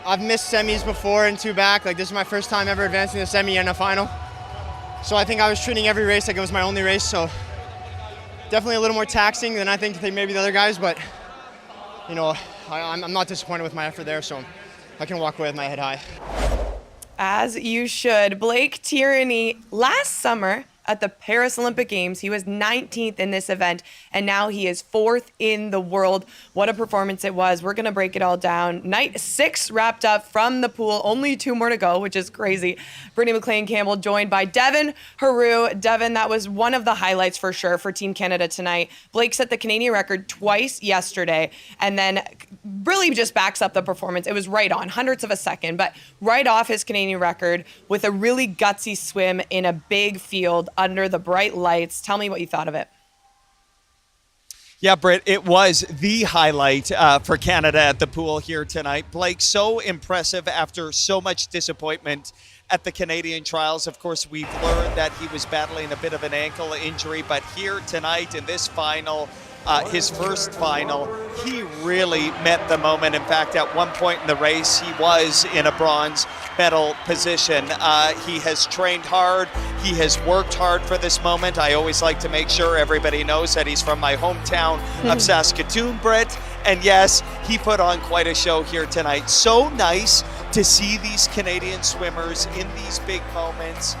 I've missed semis before and 2 back. Like, this is my first time ever advancing to semi and a final. So I think I was treating every race like it was my only race. So definitely a little more taxing than I think maybe the other guys. But, you know, I'm not disappointed with my effort there. So I can walk away with my head high. As you should. Blake Tierney, last summer at the Paris Olympic Games, he was 19th in this event, and now he is 4th in the world. What a performance it was. We're going to break it all down. Night 6 wrapped up from the pool. Only 2 more to go, which is crazy. Brittany, MacLean, Campbell joined by Devin, Heroux. Devin, that was one of the highlights for sure for Team Canada tonight. Blake set the Canadian record twice yesterday, and then really just backs up the performance. It was right on, hundredths of a second, but right off his Canadian record with a really gutsy swim in a big field under the bright lights. Tell me what you thought of it. Yeah, Britt, it was the highlight for Canada at the pool here tonight. Blake, so impressive after so much disappointment at the Canadian trials. Of course, we've learned that he was battling a bit of an ankle injury, but here tonight in this final, his first final, he really met the moment. In fact, at one point in the race, he was in a bronze medal position. He has trained hard. He has worked hard for this moment. I always like to make sure everybody knows that he's from my hometown of Saskatoon, Britt. And yes, he put on quite a show here tonight. So nice to see these Canadian swimmers in these big moments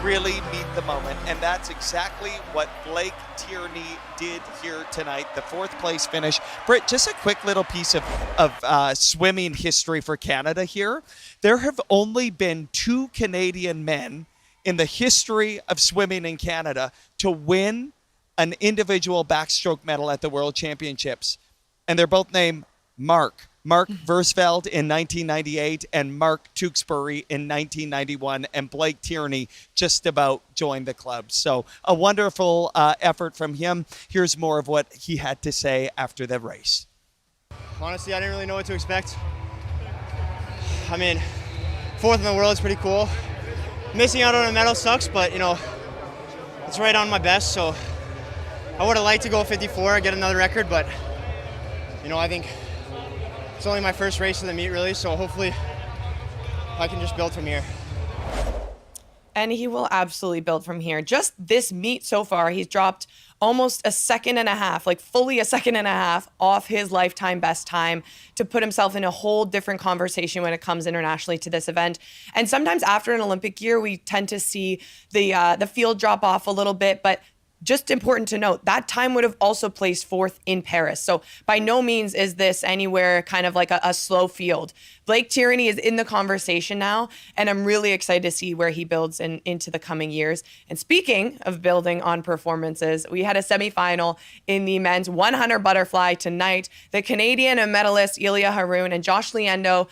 really meet the moment, and that's exactly what Blake Tierney did here tonight. The 4th place finish. Britt, just a quick little piece of swimming history for Canada here. There have only been 2 Canadian men in the history of swimming in Canada to win an individual backstroke medal at the World Championships, and they're both named Mark Versfeld in 1998 and Mark Tewksbury in 1991, and Blake Tierney just about joined the club. So a wonderful effort from him. Here's more of what he had to say after the race. Honestly, I didn't really know what to expect. I mean, 4th in the world is pretty cool. Missing out on a medal sucks, but, you know, it's right on my best. So I would have liked to go 54, get another record, but, you know, I think it's only my first race of the meet, really, so hopefully I can just build from here. And he will absolutely build from here. Just this meet so far, he's dropped almost a second and a half, like fully a second and a half off his lifetime best time to put himself in a whole different conversation when it comes internationally to this event. And sometimes after an Olympic year, we tend to see the field drop off a little bit, but just important to note, that time would have also placed 4th in Paris. So by no means is this anywhere kind of like a slow field. Blake Tierney is in the conversation now, and I'm really excited to see where he builds into the coming years. And speaking of building on performances, we had a semifinal in the men's 100 butterfly tonight. The Canadian medalist Ilya Kharun and Josh Liendo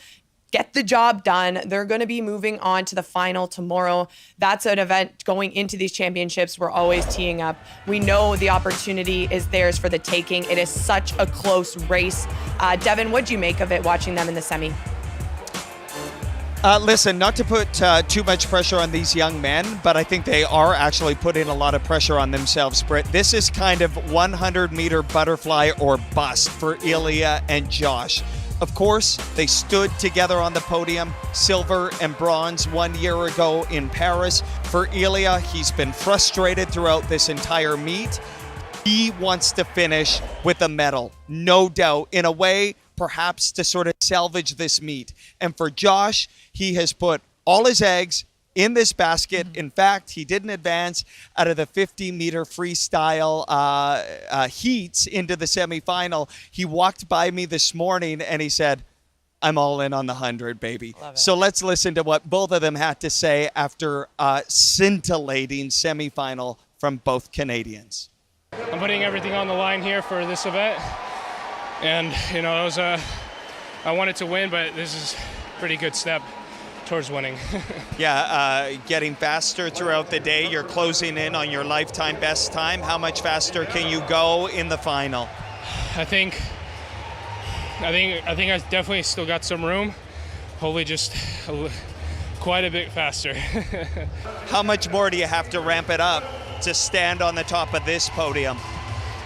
get the job done. They're going to be moving on to the final tomorrow. That's an event going into these championships we're always teeing up. We know the opportunity is theirs for the taking. It is such a close race. Devin, what'd you make of it watching them in the semi? Listen, not to put too much pressure on these young men, but I think they are actually putting a lot of pressure on themselves, Britt. This is kind of 100-meter butterfly or bust for Ilya and Josh. Of course, they stood together on the podium, silver and bronze 1 year ago in Paris. For Ilya, he's been frustrated throughout this entire meet. He wants to finish with a medal, no doubt, in a way, perhaps to sort of salvage this meet. And for Josh, he has put all his eggs in this basket. In fact, he didn't advance out of the 50-meter freestyle heats into the semifinal. He walked by me this morning and he said, I'm all in on the 100, baby. So let's listen to what both of them had to say after a scintillating semifinal from both Canadians. I'm putting everything on the line here for this event. And, you know, I wanted to win, but this is a pretty good step towards winning. Getting faster throughout the day. You're closing in on your lifetime best time. How much faster can you go in the final? I think I definitely still got some room. Hopefully just quite a bit faster. How much more do you have to ramp it up to stand on the top of this podium?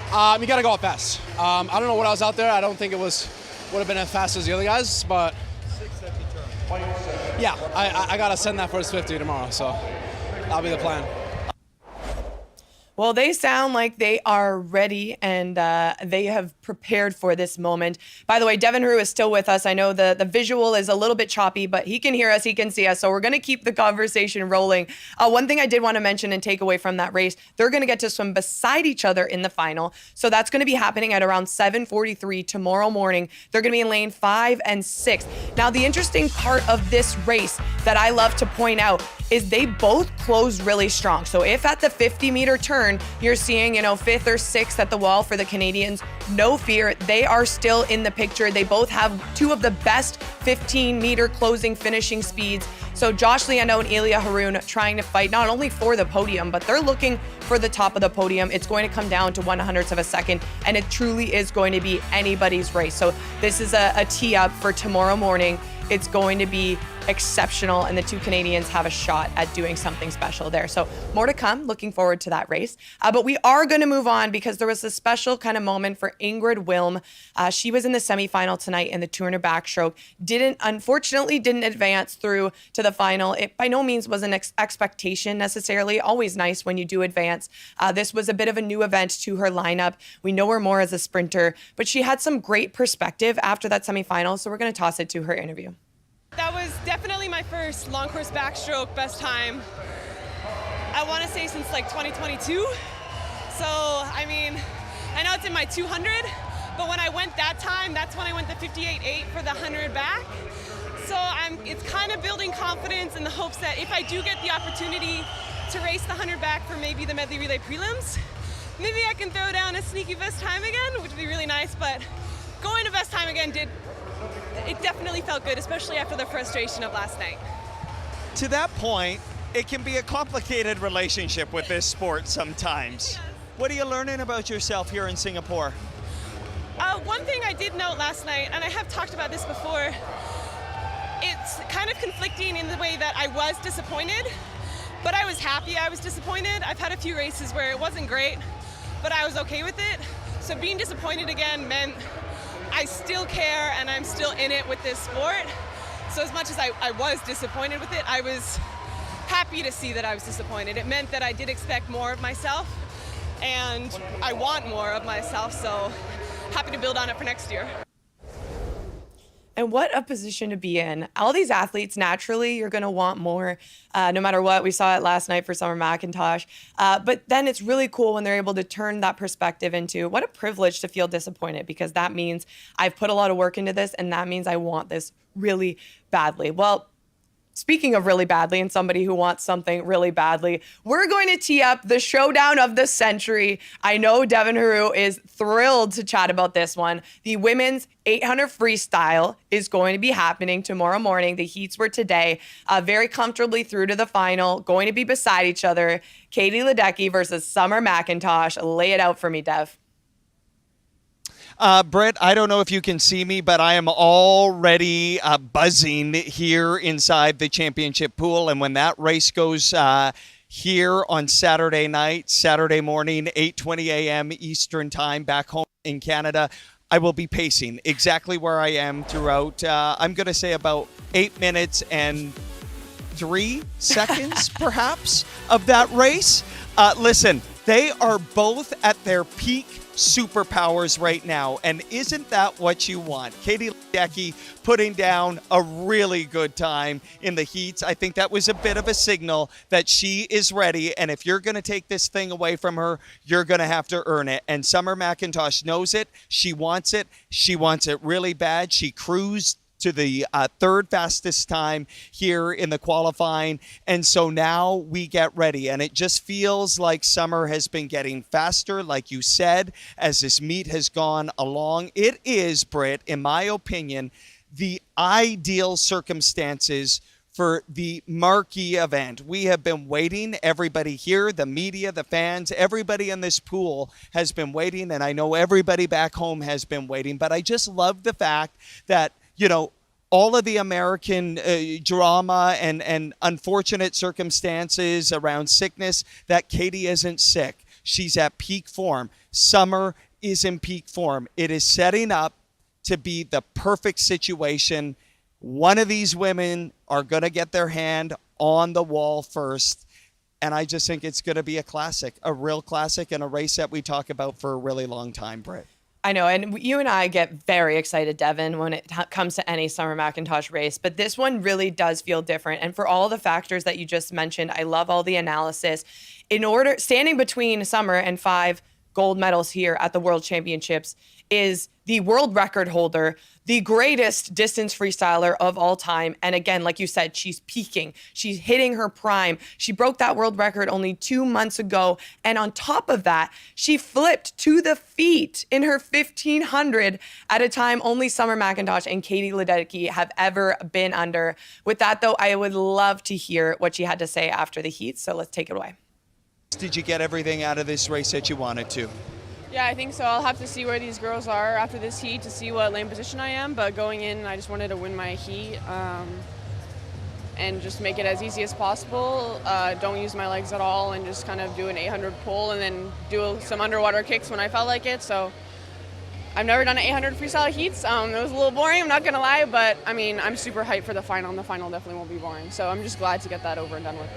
You got to go up fast. I don't know what I was out there. I don't think it would have been as fast as the other guys, but Yeah, I got to send that first 50 tomorrow, so that'll be the plan. Well, they sound like they are ready and they have prepared for this moment. By the way, Devin Heroux is still with us. I know the visual is a little bit choppy, but he can hear us, he can see us. So we're going to keep the conversation rolling. One thing I did want to mention and take away from that race, they're going to get to swim beside each other in the final. So that's going to be happening at around 7:43 tomorrow morning. They're going to be in lane 5 and 6. Now, the interesting part of this race that I love to point out is they both close really strong. So if at the 50-meter turn, you're seeing, 5th or 6th at the wall for the Canadians, no fear, they are still in the picture. They both have 2 of the best 15-meter closing finishing speeds. So Josh Liendo and Ilya Kharun trying to fight not only for the podium, but they're looking for the top of the podium. It's going to come down to 1/100ths of a second, and it truly is going to be anybody's race. So this is a tee up for tomorrow morning. It's going to be exceptional, and the 2 Canadians have a shot at doing something special there. So more to come. Looking forward to that race. But we are going to move on because there was a special kind of moment for Ingrid Wilm. She was in the semifinal tonight in the 200 backstroke. Unfortunately didn't advance through to the final. It by no means was an expectation necessarily. Always nice when you do advance. This was a bit of a new event to her lineup. We know her more as a sprinter, but she had some great perspective after that semifinal. So we're going to toss it to her interview. That was definitely my first long course backstroke best time, I want to say, since like 2022. So, I mean, I know it's in my 200, but when I went that time, that's when I went the 58.8 for the 100 back. So it's kind of building confidence in the hopes that if I do get the opportunity to race the 100 back for maybe the medley relay prelims, maybe I can throw down a sneaky best time again, which would be really nice. But going to best time again it definitely felt good, especially after the frustration of last night. To that point, it can be a complicated relationship with this sport sometimes. Yes. What are you learning about yourself here in Singapore? One thing I did note last night, and I have talked about this before, it's kind of conflicting in the way that I was disappointed, but I was happy I was disappointed. I've had a few races where it wasn't great, but I was okay with it. So being disappointed again meant I still care and I'm still in it with this sport. So as much as I was disappointed with it, I was happy to see that I was disappointed. It meant that I did expect more of myself, and I want more of myself, so happy to build on it for next year. And what a position to be in. All these athletes, naturally, you're going to want more no matter what. We saw it last night for Summer McIntosh. But then it's really cool when they're able to turn that perspective into what a privilege to feel disappointed, because that means I've put a lot of work into this, and that means I want this really badly. Well, speaking of really badly and somebody who wants something really badly, we're going to tee up the showdown of the century. I know Devin Heroux is thrilled to chat about this one. The women's 800 freestyle is going to be happening tomorrow morning. The heats were today, very comfortably through to the final, going to be beside each other. Katie Ledecky versus Summer McIntosh. Lay it out for me, Dev. Britt, I don't know if you can see me, but I am already buzzing here inside the championship pool. And when that race goes here on Saturday night, Saturday morning, 8:20 a.m. Eastern time, back home in Canada, I will be pacing exactly where I am throughout, I'm going to say about 8 minutes and 3 seconds, perhaps, of that race. Listen, they are both at their peak superpowers right now, and isn't that what you want? Katie Ledecky putting down a really good time in the heats. I think that was a bit of a signal that she is ready, and if you're going to take this thing away from her, you're going to have to earn it. And Summer McIntosh knows it. She wants it. She wants it really bad. She cruised to the third fastest time here in the qualifying. And so now we get ready. And it just feels like Summer has been getting faster, like you said, as this meet has gone along. It is, Britt, in my opinion, the ideal circumstances for the marquee event. We have been waiting. Everybody here, the media, the fans, everybody in this pool has been waiting. And I know everybody back home has been waiting. But I just love the fact that, you know, all of the American drama and unfortunate circumstances around sickness, that Katie isn't sick. She's at peak form. Summer is in peak form. It is setting up to be the perfect situation. One of these women are going to get their hand on the wall first. And I just think it's going to be a classic, a real classic, and a race that we talk about for a really long time, Britt. I know, and you and I get very excited, Devin, when it comes to any Summer McIntosh race, but this one really does feel different. And for all the factors that you just mentioned, I love all the analysis. Standing between Summer and 5 gold medals here at the World Championships is the world record holder, the greatest distance freestyler of all time. And again, like you said, she's peaking. She's hitting her prime. She broke that world record only 2 months ago. And on top of that, she flipped to the feet in her 1500 at a time only Summer McIntosh and Katie Ledecky have ever been under. With that, though, I would love to hear what she had to say after the heat. So let's take it away. Did you get everything out of this race that you wanted to? Yeah, I think so. I'll have to see where these girls are after this heat to see what lane position I am. But going in, I just wanted to win my heat and just make it as easy as possible. Don't use my legs at all and just kind of do an 800 pull and then do some underwater kicks when I felt like it. So I've never done an 800 freestyle heats. It was a little boring, I'm not going to lie. But, I mean, I'm super hyped for the final, and the final definitely won't be boring. So I'm just glad to get that over and done with.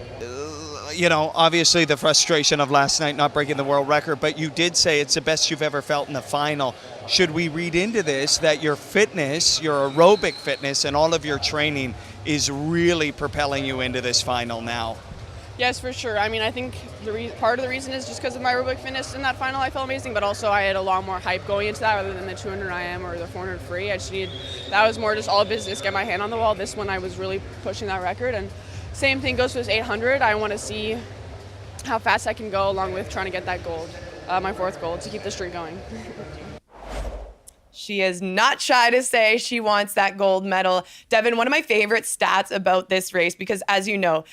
You know, obviously the frustration of last night not breaking the world record, but you did say it's the best you've ever felt in the final. Should we read into this that your fitness, your aerobic fitness, and all of your training is really propelling you into this final now? Yes, for sure. I mean, I think part of the reason is just because of my aerobic fitness in that final. I felt amazing, but also I had a lot more hype going into that rather than the 200 IM or the 400 free. That was more just all business, get my hand on the wall. This one I was really pushing that record, and same thing goes for this 800. I want to see how fast I can go along with trying to get that gold, my 4th gold, to keep the streak going. She is not shy to say she wants that gold medal. Devin, one of my favorite stats about this race, because as you know,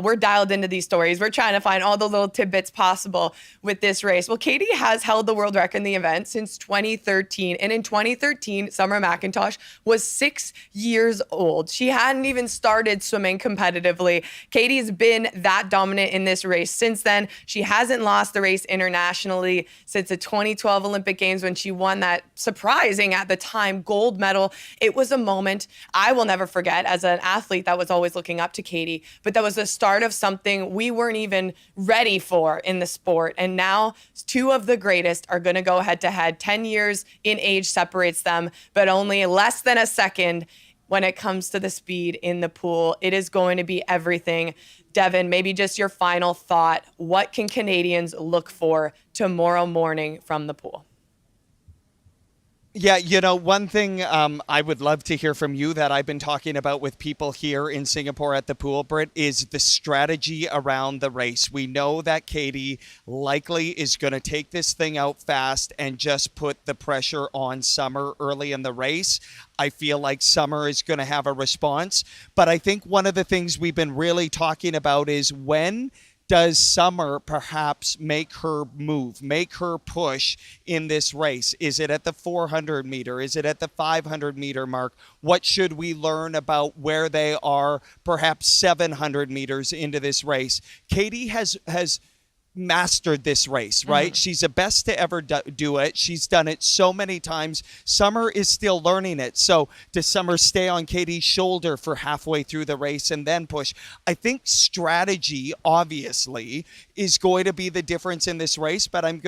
we're dialed into these stories. We're trying to find all the little tidbits possible with this race. Well, Katie has held the world record in the event since 2013. And in 2013, Summer McIntosh was 6 years old. She hadn't even started swimming competitively. Katie's been that dominant in this race since then. She hasn't lost the race internationally since the 2012 Olympic Games when she won that surprising at the time gold medal. It was a moment I will never forget as an athlete that was always looking up to Katie, but that was the start of something we weren't even ready for in the sport. And now 2 of the greatest are going to go head to head. 10 years in age separates them, but only less than a second when it comes to the speed in the pool. It is going to be everything. Devin, maybe just your final thought. What can Canadians look for tomorrow morning from the pool? Yeah, you know, one thing I would love to hear from you that I've been talking about with people here in Singapore at the pool, Britt, is the strategy around the race. We know that Katie likely is going to take this thing out fast and just put the pressure on Summer early in the race. I feel like Summer is going to have a response. But I think one of the things we've been really talking about is when does Summer perhaps make her move, make her push in this race? Is it at the 400 meter? Is it at the 500 meter mark? What should we learn about where they are perhaps 700 meters into this race? Katie has mastered this race, right? She's the best to ever do it. She's done it so many times. Summer is still learning it. So does Summer stay on Katie's shoulder for halfway through the race and then push? I think strategy obviously is going to be the difference in this race, but I'm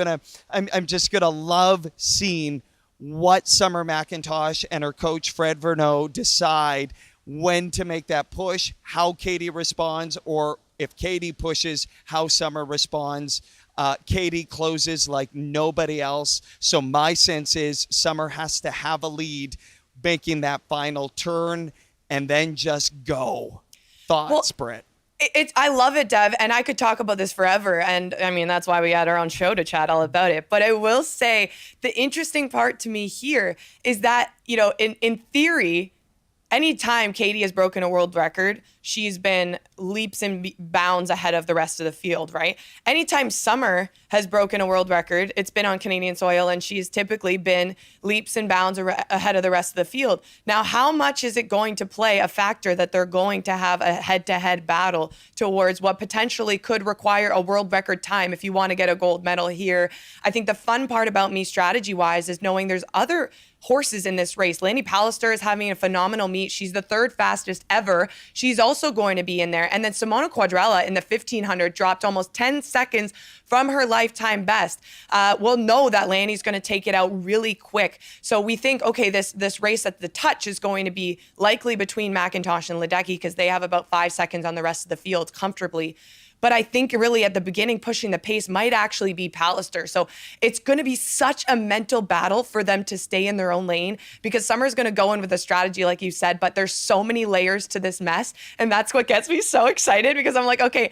just gonna love seeing what Summer McIntosh and her coach Fred Verneau decide when to make that push, how Katie responds, or if Katie pushes, how Summer responds. Katie closes like nobody else. So my sense is Summer has to have a lead, making that final turn, and then just go. Thoughts, Britt? I love it, Dev, and I could talk about this forever. And I mean, that's why we had our own show to chat all about it. But I will say the interesting part to me here is that, you know, in theory, anytime Katie has broken a world record, she's been leaps and bounds ahead of the rest of the field, right? Anytime Summer has broken a world record, it's been on Canadian soil, and she's typically been leaps and bounds ahead of the rest of the field. Now, how much is it going to play a factor that they're going to have a head-to-head battle towards what potentially could require a world record time if you want to get a gold medal here? I think the fun part about me strategy-wise is knowing there's other horses in this race. Lanny Pallister is having a phenomenal meet. She's the third fastest ever. She's also going to be in there. And then Simona Quadrella in the 1500 dropped almost 10 seconds from her lifetime best. We'll know that Lanny's going to take it out really quick. So we think, okay, this race at the touch is going to be likely between McIntosh and Ledecky because they have about 5 seconds on the rest of the field comfortably. But I think really at the beginning, pushing the pace might actually be Pallister. So it's going to be such a mental battle for them to stay in their own lane because Summer's going to go in with a strategy, like you said, but there's so many layers to this mess. And that's what gets me so excited because I'm like, okay,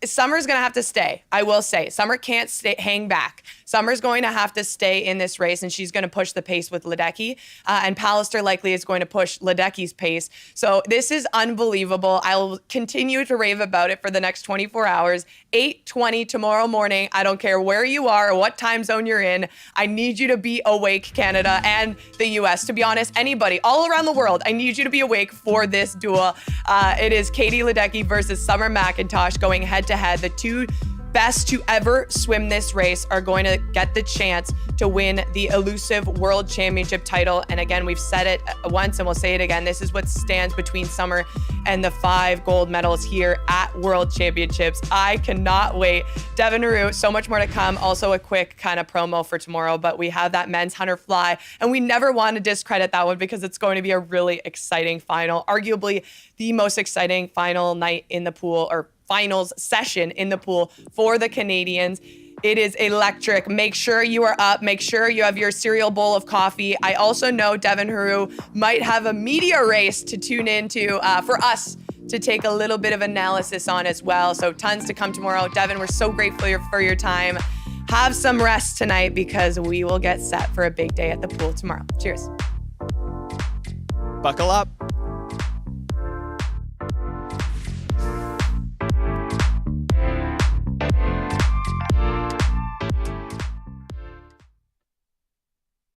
Summer's going to have to stay. I will say Summer can't hang back. Summer's going to have to stay in this race and she's going to push the pace with Ledecky. And Pallister likely is going to push Ledecky's pace. So this is unbelievable. I'll continue to rave about it for the next 24 hours, 8:20 tomorrow morning. I don't care where you are or what time zone you're in. I need you to be awake, Canada and the US. To be honest, anybody all around the world, I need you to be awake for this duel. It is Katie Ledecky versus Summer McIntosh going head to head. The two best to ever swim this race are going to get the chance to win the elusive World Championship title. And again, we've said it once and we'll say it again. This is what stands between Summer and the 5 gold medals here at World Championships. I cannot wait. Devin, Heroux, so much more to come. Also a quick kind of promo for tomorrow, but we have that men's 100 fly and we never want to discredit that one because it's going to be a really exciting final, arguably the most exciting final night in the pool or finals session in the pool for the Canadians. It is electric. Make sure you are up. Make sure you have your cereal bowl of coffee. I also know Devin Heroux might have a media race to tune into for us to take a little bit of analysis on as well. So tons to come tomorrow. Devin, we're so grateful for your time. Have some rest tonight because we will get set for a big day at the pool tomorrow. Cheers. Buckle up.